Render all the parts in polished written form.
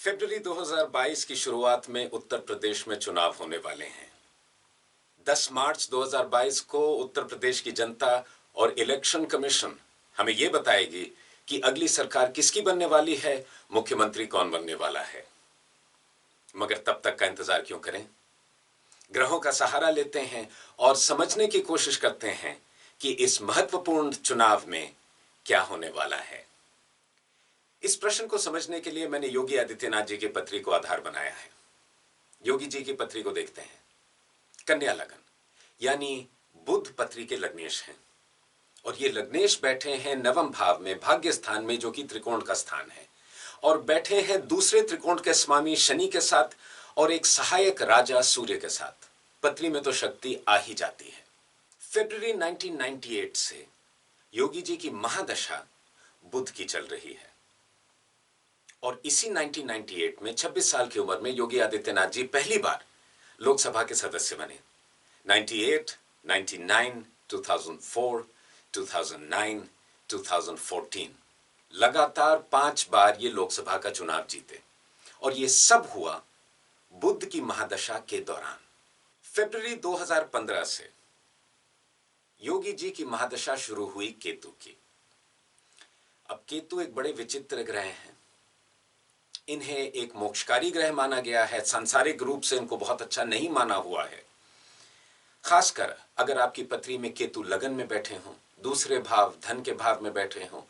फरवरी 2022 की शुरुआत में उत्तर प्रदेश में चुनाव होने वाले हैं। 10 मार्च 2022 को उत्तर प्रदेश की जनता और इलेक्शन कमीशन हमें यह बताएगी कि अगली सरकार किसकी बनने वाली है, मुख्यमंत्री कौन बनने वाला है। मगर तब तक का इंतजार क्यों करें? ग्रहों का सहारा लेते हैं और समझने की कोशिश करते हैं कि इस महत्वपूर्ण चुनाव में क्या होने वाला है। इस प्रश्न को समझने के लिए मैंने योगी आदित्यनाथ जी की पत्री को आधार बनाया है। योगी जी की पत्री को देखते हैं। कन्या लगन यानी बुध पत्री के लग्नेश हैं और ये लग्नेश बैठे हैं नवम भाव में, भाग्य स्थान में, जो कि त्रिकोण का स्थान है, और बैठे हैं दूसरे त्रिकोण के स्वामी शनि के साथ और एक सहायक राजा सूर्य के साथ। पत्री में तो शक्ति आ ही जाती है। फरवरी 1998 से योगी जी की महादशा बुध की चल रही है और इसी 1998 में 26 साल की उम्र में योगी आदित्यनाथ जी पहली बार लोकसभा के सदस्य बने। 98, 99, 2004, 2009, 2014 लगातार 5 बार ये लोकसभा का चुनाव जीते और ये सब हुआ बुध की महादशा के दौरान। फरवरी 2015 से योगी जी की महादशा शुरू हुई केतु की। अब केतु एक बड़े विचित्र ग्रह हैं। इन्हें एक मोक्षकारी ग्रह माना गया है। सांसारिक रूप से इनको बहुत अच्छा नहीं माना हुआ है। खासकर अगर आपकी पत्री में केतु लगन में बैठे हों, दूसरे भाव धन के भाव में बैठे हों,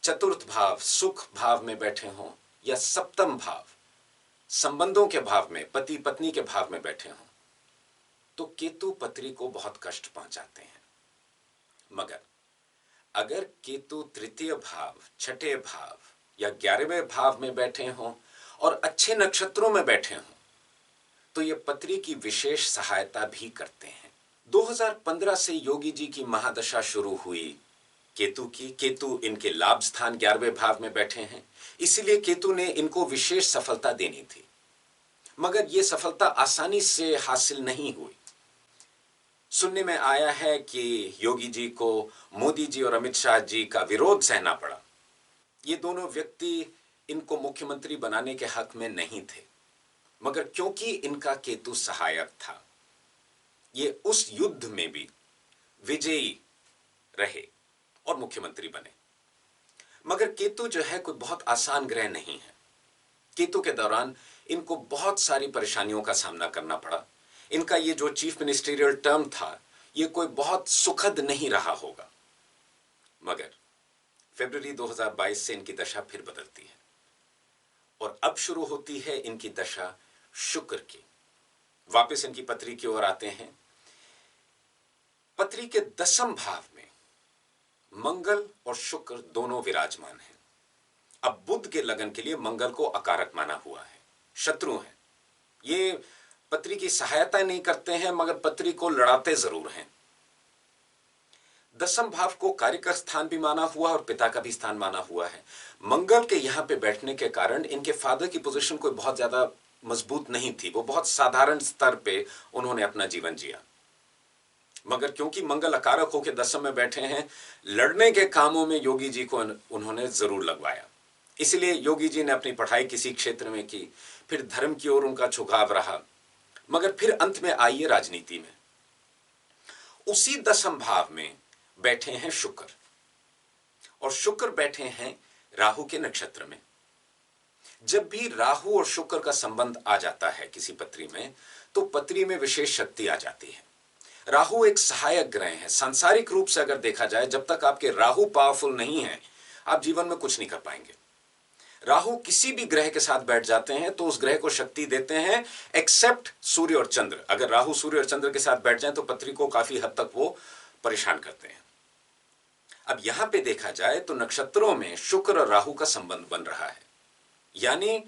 चतुर्थ भाव सुख भाव में बैठे हों, या सप्तम भाव संबंधों के भाव में, पति पत्नी के भाव में बैठे हों, तो केतु पत्री को बहुत कष्ट पहुंचाते हैं। मगर अगर केतु तृतीय भाव, छठे भाव या 11वें भाव में बैठे हों और अच्छे नक्षत्रों में बैठे हों, तो ये पत्री की विशेष सहायता भी करते हैं। 2015 से योगी जी की महादशा शुरू हुई केतु की। केतु इनके लाभ स्थान 11वें भाव में बैठे हैं, इसीलिए केतु ने इनको विशेष सफलता देनी थी। मगर यह सफलता आसानी से हासिल नहीं हुई। सुनने में आया है कि योगी जी को मोदी जी और अमित शाह जी का विरोध सहना पड़ा। ये दोनों व्यक्ति इनको मुख्यमंत्री बनाने के हक में नहीं थे, मगर क्योंकि इनका केतु सहायक था, ये उस युद्ध में भी विजयी रहे और मुख्यमंत्री बने। मगर केतु जो है कोई बहुत आसान ग्रह नहीं है। केतु के दौरान इनको बहुत सारी परेशानियों का सामना करना पड़ा। इनका ये जो चीफ मिनिस्टीरियल टर्म था, ये कोई बहुत सुखद नहीं रहा होगा। मगर फरवरी 2022 से इनकी दशा फिर बदलती है और अब शुरू होती है इनकी दशा शुक्र की। वापस इनकी पत्री की ओर आते हैं। पत्री के 10वें भाव में मंगल और शुक्र दोनों विराजमान हैं। अब बुध के लगन के लिए मंगल को अकारक माना हुआ है, शत्रु हैं। ये पत्री की सहायता नहीं करते हैं, मगर पत्री को लड़ाते जरूर हैं। 10वें भाव को कार्य का स्थान भी माना हुआ और पिता का भी स्थान माना हुआ है। मंगल के यहां पे बैठने के कारण इनके फादर की पोजीशन कोई बहुत ज्यादा मजबूत नहीं थी। वो बहुत साधारण स्तर पे उन्होंने अपना जीवन जिया। मगर क्योंकि मंगल अकारक होकर 10वें में बैठे हैं, लड़ने के कामों में योगी जी को उन्होंने जरूर लगवाया। इसलिए योगी जी ने अपनी पढ़ाई किसी क्षेत्र में की, फिर धर्म की ओर उनका झुकाव रहा, मगर फिर अंत में आई है राजनीति में। उसी 10वें भाव में बैठे हैं शुक्र, और शुक्र बैठे हैं राहु के नक्षत्र में। जब भी राहु और शुक्र का संबंध आ जाता है किसी पत्री में, तो पत्री में विशेष शक्ति आ जाती है। राहु एक सहायक ग्रह है। सांसारिक रूप से अगर देखा जाए, जब तक आपके राहु पावरफुल नहीं है, आप जीवन में कुछ नहीं कर पाएंगे। राहु किसी भी ग्रह के साथ बैठ जाते हैं तो उस ग्रह को शक्ति देते हैं, एक्सेप्ट सूर्य और चंद्र। अगर राहु सूर्य और चंद्र के साथ बैठ जाएं तो पत्री को काफी हद तक वो परेशान करते हैं। अब यहां पे देखा जाए तो नक्षत्रों में शुक्र और राहु का संबंध बन रहा है, यानी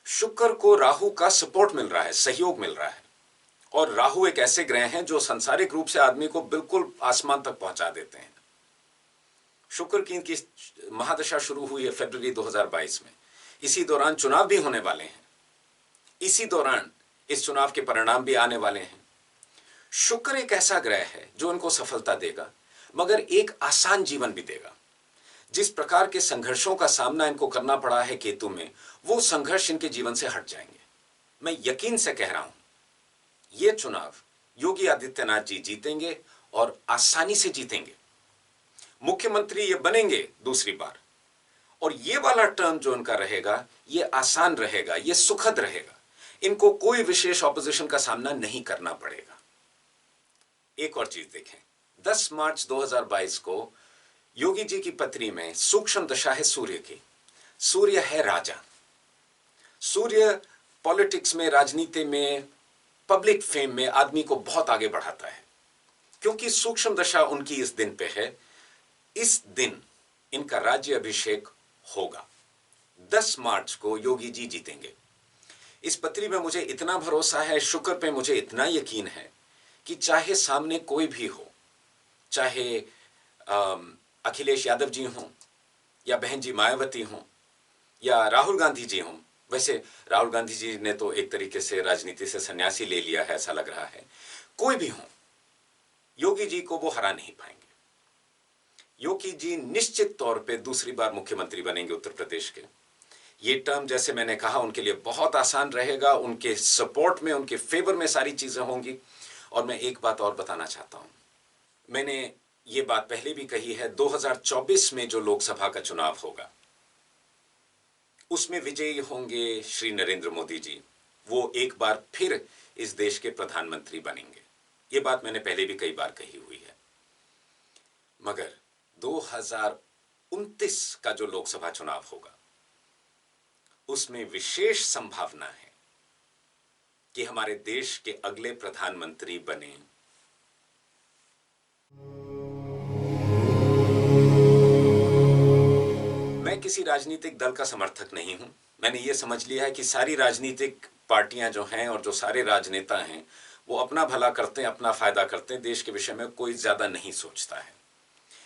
शुक्र को राहु का सपोर्ट मिल रहा है, सहयोग मिल रहा है। और राहु एक ऐसे ग्रह हैं जो सांसारिक रूप से आदमी को बिल्कुल आसमान तक पहुंचा देते हैं। शुक्र की इनकी महादशा शुरू हुई है फरवरी 2022 में। इसी दौरान चुनाव भी होने वाले हैं। इसी दौरान इस चुनाव के परिणाम भी आने वाले हैं। शुक्र एक ऐसा ग्रह है जो इनको सफलता देगा, मगर एक आसान जीवन भी देगा। जिस प्रकार के संघर्षों का सामना इनको करना पड़ा है केतु में, वो संघर्ष इनके जीवन से हट जाएंगे। मैं यकीन से कह रहा हूं, ये चुनाव योगी आदित्यनाथ जी जीतेंगे और आसानी से जीतेंगे। मुख्यमंत्री ये बनेंगे दूसरी बार, और ये वाला टर्म जो उनका रहेगा, ये आसान रहेगा, ये सुखद रहेगा। इनको कोई विशेष ऑपोजिशन का सामना नहीं करना पड़ेगा। एक और चीज देखें, 10 मार्च 2022 को योगी जी की पत्री में सूक्ष्म दशा है सूर्य की। सूर्य है राजा। सूर्य पॉलिटिक्स में, राजनीति में, पब्लिक फेम में आदमी को बहुत आगे बढ़ाता है, क्योंकि सूक्ष्म दशा उनकी इस दिन पे है। इस दिन इनका राज्य अभिषेक होगा। 10 मार्च को योगी जी जीतेंगे। इस पत्री में मुझे इतना भरोसा है, शुक्र पे मुझे इतना यकीन है कि चाहे सामने कोई भी हो, चाहे अखिलेश यादव जी हों, या बहन जी मायावती हों, या राहुल गांधी जी हों। वैसे राहुल गांधी जी ने तो एक तरीके से राजनीति से सन्यासी ले लिया है, ऐसा लग रहा है। कोई भी हो, योगी जी को वो हरा नहीं पाएंगे। योगी जी निश्चित तौर पे दूसरी बार मुख्यमंत्री बनेंगे उत्तर प्रदेश के। ये टर्म, जैसे मैंने कहा, उनके लिए बहुत आसान रहेगा। उनके सपोर्ट में, उनके फेवर में सारी चीजें होंगी। और मैं एक बात और बताना चाहता हूं, मैंने ये बात पहले भी कही है, 2024 में जो लोकसभा का चुनाव होगा, उसमें विजयी होंगे श्री नरेंद्र मोदी जी। वो एक बार फिर इस देश के प्रधानमंत्री बनेंगे। ये बात मैंने पहले भी कई बार कही हुई है। मगर 2029 का जो लोकसभा चुनाव होगा, उसमें विशेष संभावना है कि हमारे देश के अगले प्रधानमंत्री बने मैं किसी राजनीतिक दल का समर्थक नहीं हूं। मैंने यह समझ लिया है कि सारी राजनीतिक पार्टियां जो हैं और जो सारे राजनेता हैं, वो अपना भला करते हैं, अपना फायदा करते हैं, देश के विषय में कोई ज्यादा नहीं सोचता है।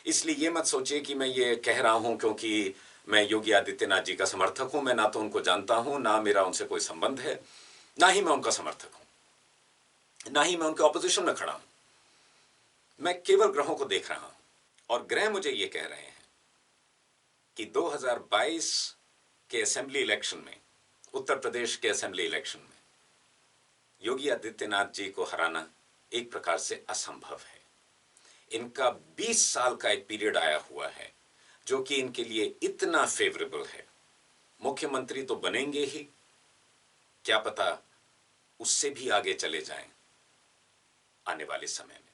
इसलिए ये मत सोचिए कि मैं ये कह रहा हूं क्योंकि मैं योगी आदित्यनाथ जी का समर्थक हूं। मैं ना तो उनको जानता हूं, ना मेरा उनसे कोई संबंध है, ना ही मैं उनका समर्थक हूं, ना ही मैं उनके ऑपोजिशन में खड़ा हूं। मैं केवल ग्रहों को देख रहा हूं, और ग्रह मुझे ये कह रहे हैं कि 2022 के असेंबली इलेक्शन में, उत्तर प्रदेश के असेंबली इलेक्शन में, योगी आदित्यनाथ जी को हराना एक प्रकार से असंभव है। इनका 20 साल का एक पीरियड आया हुआ है जो कि इनके लिए इतना फेवरेबल है। मुख्यमंत्री तो बनेंगे ही, क्या पता उससे भी आगे चले जाएं आने वाले समय में।